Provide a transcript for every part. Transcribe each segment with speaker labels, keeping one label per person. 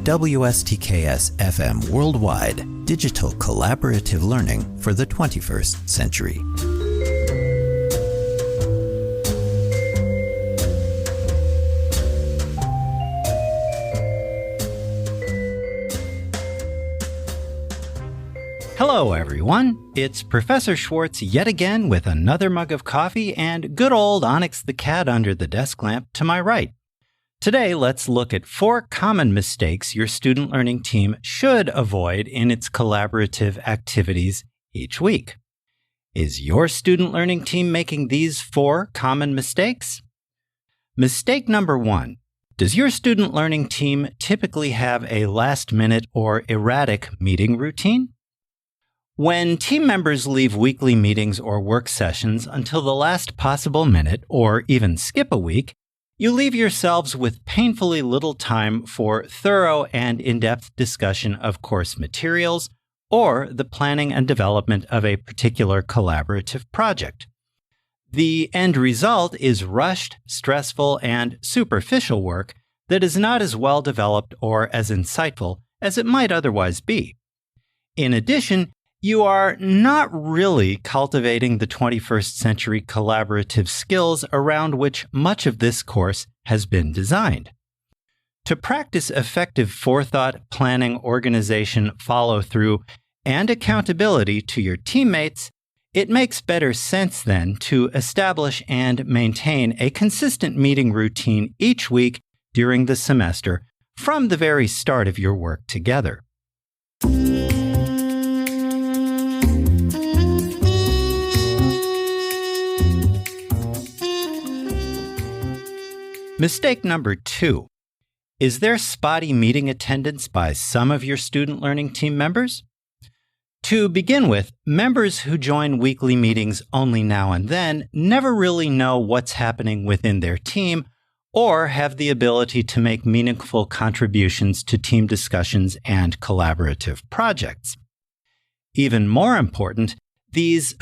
Speaker 1: WSTKS-FM Worldwide, digital collaborative learning for the 21st century.
Speaker 2: Hello, everyone. It's Professor Schwartz yet again with another mug of coffee and good old Onyx the cat under the desk lamp to my right. Today, let's look at 4 common mistakes your student learning team should avoid in its collaborative activities each week. Is your student learning team making these 4 common mistakes? Mistake number 1. Does your student learning team typically have a last-minute or erratic meeting routine? When team members leave weekly meetings or work sessions until the last possible minute or even skip a week, you leave yourselves with painfully little time for thorough and in-depth discussion of course materials or the planning and development of a particular collaborative project. The end result is rushed, stressful, and superficial work that is not as well developed or as insightful as it might otherwise be. In addition, you are not really cultivating the 21st century collaborative skills around which much of this course has been designed. To practice effective forethought, planning, organization, follow-through, and accountability to your teammates, it makes better sense then to establish and maintain a consistent meeting routine each week during the semester from the very start of your work together. Mistake number 2. Is there spotty meeting attendance by some of your student learning team members? To begin with, members who join weekly meetings only now and then never really know what's happening within their team or have the ability to make meaningful contributions to team discussions and collaborative projects. Even more important, these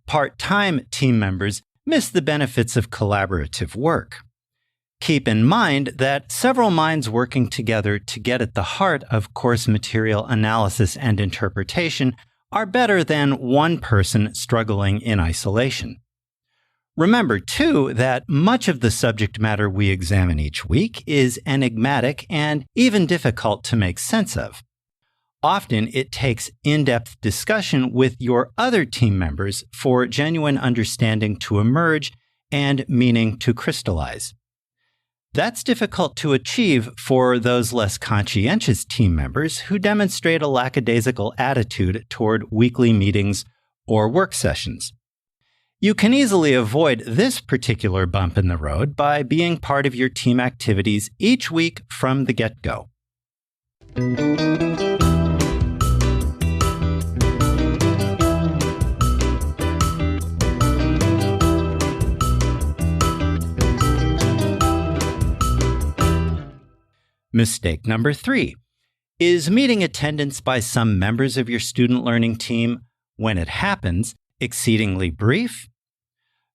Speaker 2: part-time team members miss the benefits of collaborative work. Keep in mind that several minds working together to get at the heart of course material analysis and interpretation are better than one person struggling in isolation. Remember, too, that much of the subject matter we examine each week is enigmatic and even difficult to make sense of. Often, it takes in-depth discussion with your other team members for genuine understanding to emerge and meaning to crystallize. That's difficult to achieve for those less conscientious team members who demonstrate a lackadaisical attitude toward weekly meetings or work sessions. You can easily avoid this particular bump in the road by being part of your team activities each week from the get-go. Mistake number 3. Is meeting attendance by some members of your student learning team, when it happens, exceedingly brief?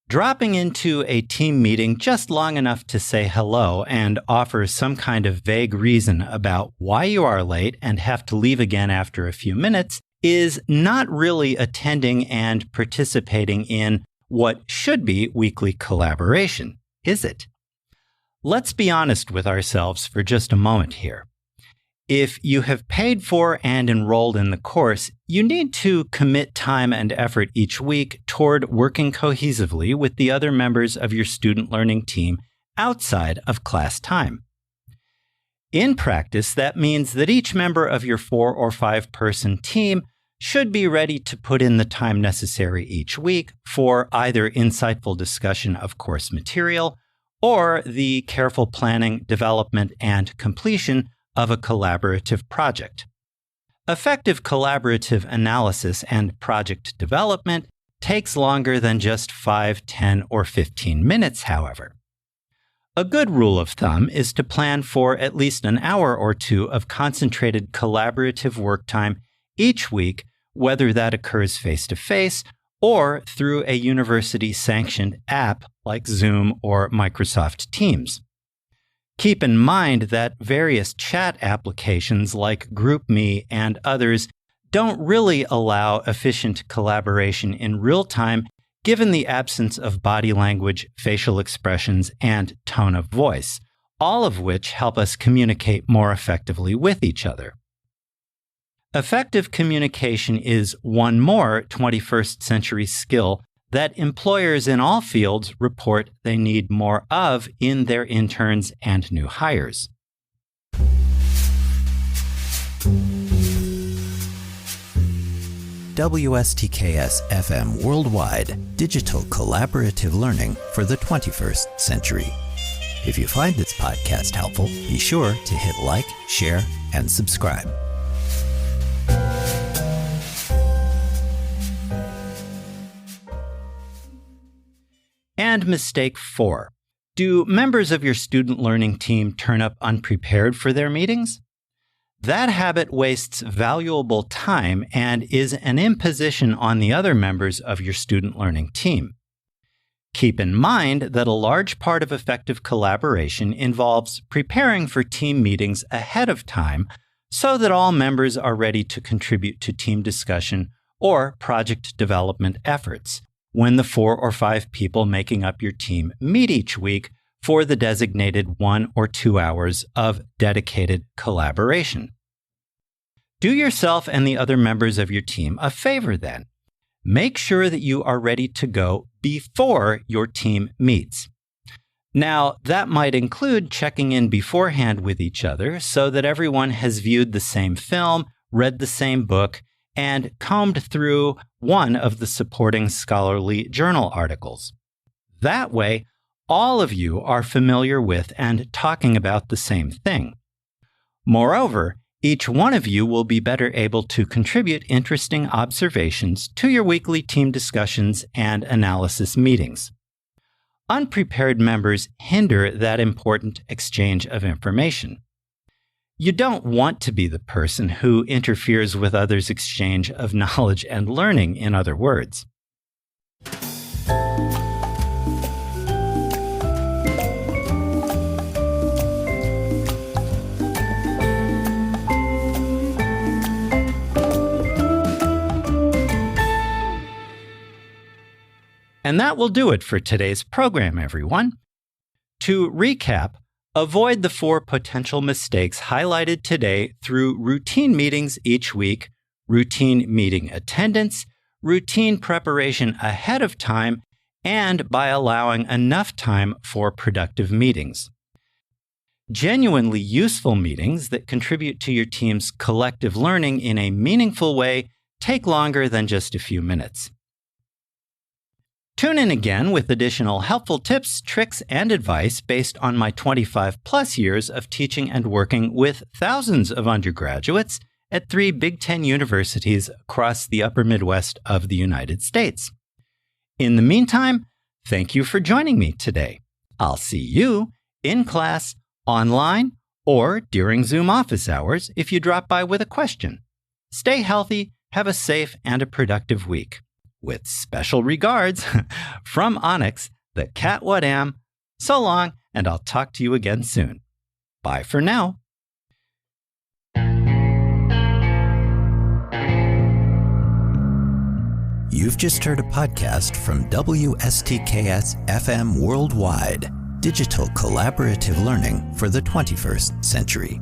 Speaker 2: Dropping into a team meeting just long enough to say hello and offer some kind of vague reason about why you are late and have to leave again after a few minutes is not really attending and participating in what should be weekly collaboration, is it? Let's be honest with ourselves for just a moment here. If you have paid for and enrolled in the course, you need to commit time and effort each week toward working cohesively with the other members of your student learning team outside of class time. In practice, that means that each member of your 4 or 5 person team should be ready to put in the time necessary each week for either insightful discussion of course material or the careful planning, development, and completion of a collaborative project. Effective collaborative analysis and project development takes longer than just 5, 10, or 15 minutes, however. A good rule of thumb is to plan for at least an hour or 2 of concentrated collaborative work time each week, whether that occurs face-to-face or through a university-sanctioned app like Zoom or Microsoft Teams. Keep in mind that various chat applications like GroupMe and others don't really allow efficient collaboration in real time, given the absence of body language, facial expressions, and tone of voice, all of which help us communicate more effectively with each other. Effective communication is one more 21st century skill that employers in all fields report they need more of in their interns and new hires.
Speaker 1: WSTKS-FM Worldwide, digital collaborative learning for the 21st century. If you find this podcast helpful, be sure to hit like, share, and subscribe.
Speaker 2: And mistake 4. Do members of your student learning team turn up unprepared for their meetings? That habit wastes valuable time and is an imposition on the other members of your student learning team. Keep in mind that a large part of effective collaboration involves preparing for team meetings ahead of time so that all members are ready to contribute to team discussion or project development efforts when the 4 or 5 people making up your team meet each week for the designated 1 or 2 hours of dedicated collaboration. Do yourself and the other members of your team a favor then. Make sure that you are ready to go before your team meets. Now, that might include checking in beforehand with each other so that everyone has viewed the same film, read the same book, and combed through one of the supporting scholarly journal articles. That way, all of you are familiar with and talking about the same thing. Moreover, each one of you will be better able to contribute interesting observations to your weekly team discussions and analysis meetings. Unprepared members hinder that important exchange of information. You don't want to be the person who interferes with others' exchange of knowledge and learning, in other words. And that will do it for today's program, everyone. To recap, avoid the 4 potential mistakes highlighted today through routine meetings each week, routine meeting attendance, routine preparation ahead of time, and by allowing enough time for productive meetings. Genuinely useful meetings that contribute to your team's collective learning in a meaningful way take longer than just a few minutes. Tune in again with additional helpful tips, tricks, and advice based on my 25-plus years of teaching and working with thousands of undergraduates at 3 Big Ten universities across the upper Midwest of the United States. In the meantime, thank you for joining me today. I'll see you in class, online, or during Zoom office hours if you drop by with a question. Stay healthy, have a safe and a productive week. With special regards from Onyx, the cat what am. So long, and I'll talk to you again soon. Bye for now.
Speaker 1: You've just heard a podcast from WSTKS-FM Worldwide, digital collaborative learning for the 21st century.